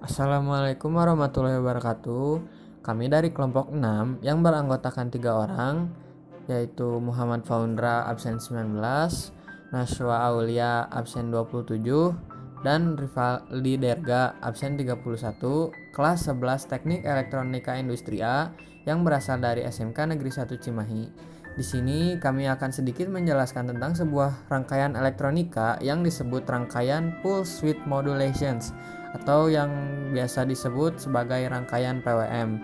Assalamualaikum warahmatullahi wabarakatuh. Kami dari kelompok 6 yang beranggotakan 3 orang, yaitu Muhammad Faundra absen 19, Nashwa Aulia absen 27, dan Rivaldi Derga absen 31, kelas 11 Teknik Elektronika Industri A yang berasal dari SMK Negeri 1 Cimahi. Di sini kami akan sedikit menjelaskan tentang sebuah rangkaian elektronika yang disebut rangkaian Pulse Width Modulations atau yang biasa disebut sebagai rangkaian PWM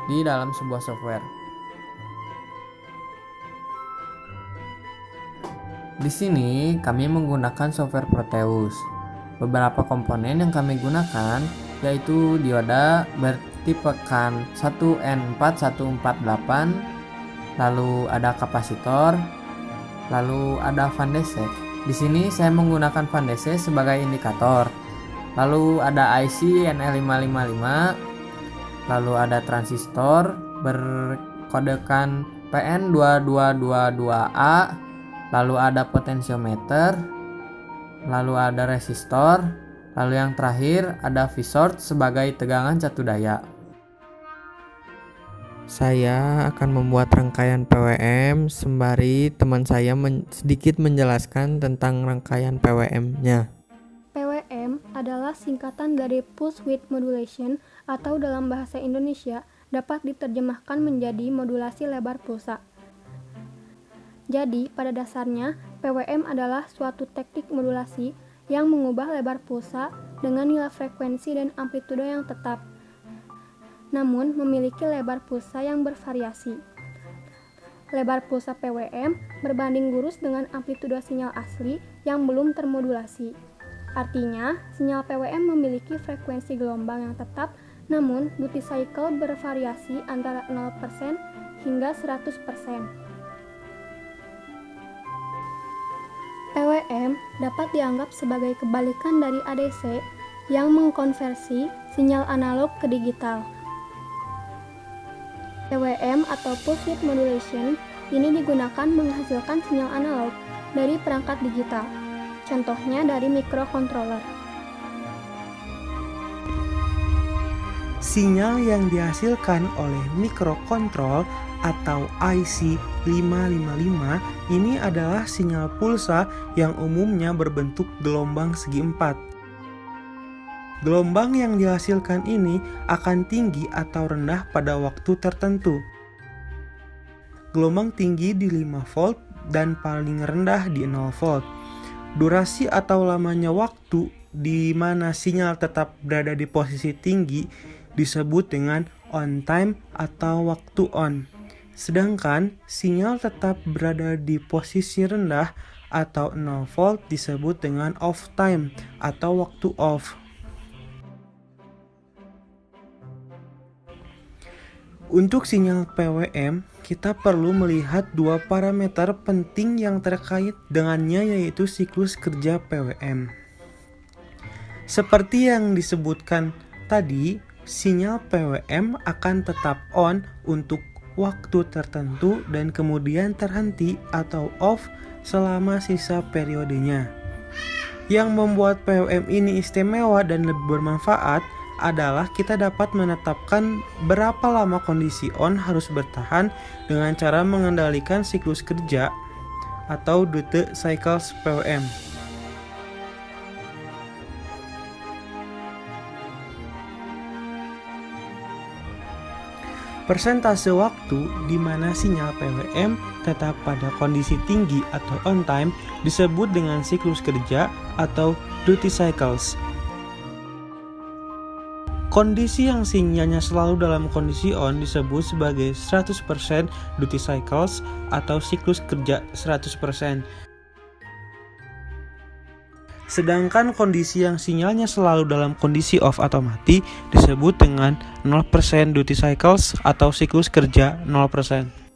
di dalam sebuah software. Di sini kami menggunakan software Proteus. Beberapa komponen yang kami gunakan yaitu dioda bertipekan 1N4148, lalu ada kapasitor, lalu ada Van de Sek. Di sini saya menggunakan Van de Sek sebagai indikator. Lalu ada IC NL555, lalu ada transistor berkodekan PN2222A, lalu ada potensiometer, lalu ada resistor, lalu yang terakhir ada V-short sebagai tegangan catu daya. Saya akan membuat rangkaian PWM sembari teman saya sedikit menjelaskan tentang rangkaian PWM-nya. PWM adalah singkatan dari Pulse Width Modulation atau dalam bahasa Indonesia dapat diterjemahkan menjadi modulasi lebar pulsa. Jadi, pada dasarnya, PWM adalah suatu teknik modulasi yang mengubah lebar pulsa dengan nilai frekuensi dan amplitudo yang tetap, namun memiliki lebar pulsa yang bervariasi. Lebar pulsa PWM berbanding lurus dengan amplitudo sinyal asli yang belum termodulasi. Artinya, sinyal PWM memiliki frekuensi gelombang yang tetap, namun duty cycle bervariasi antara 0% hingga 100%. PWM dapat dianggap sebagai kebalikan dari ADC yang mengkonversi sinyal analog ke digital. PWM atau Pulse Width Modulation ini digunakan menghasilkan sinyal analog dari perangkat digital. Contohnya dari microcontroller. Sinyal yang dihasilkan oleh microcontrol atau IC 555 ini adalah sinyal pulsa yang umumnya berbentuk gelombang segi empat. Gelombang yang dihasilkan ini akan tinggi atau rendah pada waktu tertentu. Gelombang tinggi di 5 volt dan paling rendah di 0 volt. Durasi atau lamanya waktu di mana sinyal tetap berada di posisi tinggi disebut dengan on time atau waktu on. Sedangkan sinyal tetap berada di posisi rendah atau 0 volt disebut dengan off time atau waktu off. Untuk sinyal PWM, kita perlu melihat dua parameter penting yang terkait dengannya, yaitu siklus kerja PWM. Seperti yang disebutkan tadi, sinyal PWM akan tetap on untuk waktu tertentu dan kemudian terhenti atau off selama sisa periodenya. Yang membuat PWM ini istimewa dan lebih bermanfaat adalah kita dapat menetapkan berapa lama kondisi on harus bertahan dengan cara mengendalikan siklus kerja atau duty cycles PWM. Persentase waktu di mana sinyal PWM tetap pada kondisi tinggi atau on time disebut dengan siklus kerja atau duty cycles. Kondisi yang sinyalnya selalu dalam kondisi on disebut sebagai 100% duty cycles atau siklus kerja 100%. Sedangkan kondisi yang sinyalnya selalu dalam kondisi off atau mati disebut dengan 0% duty cycles atau siklus kerja 0%.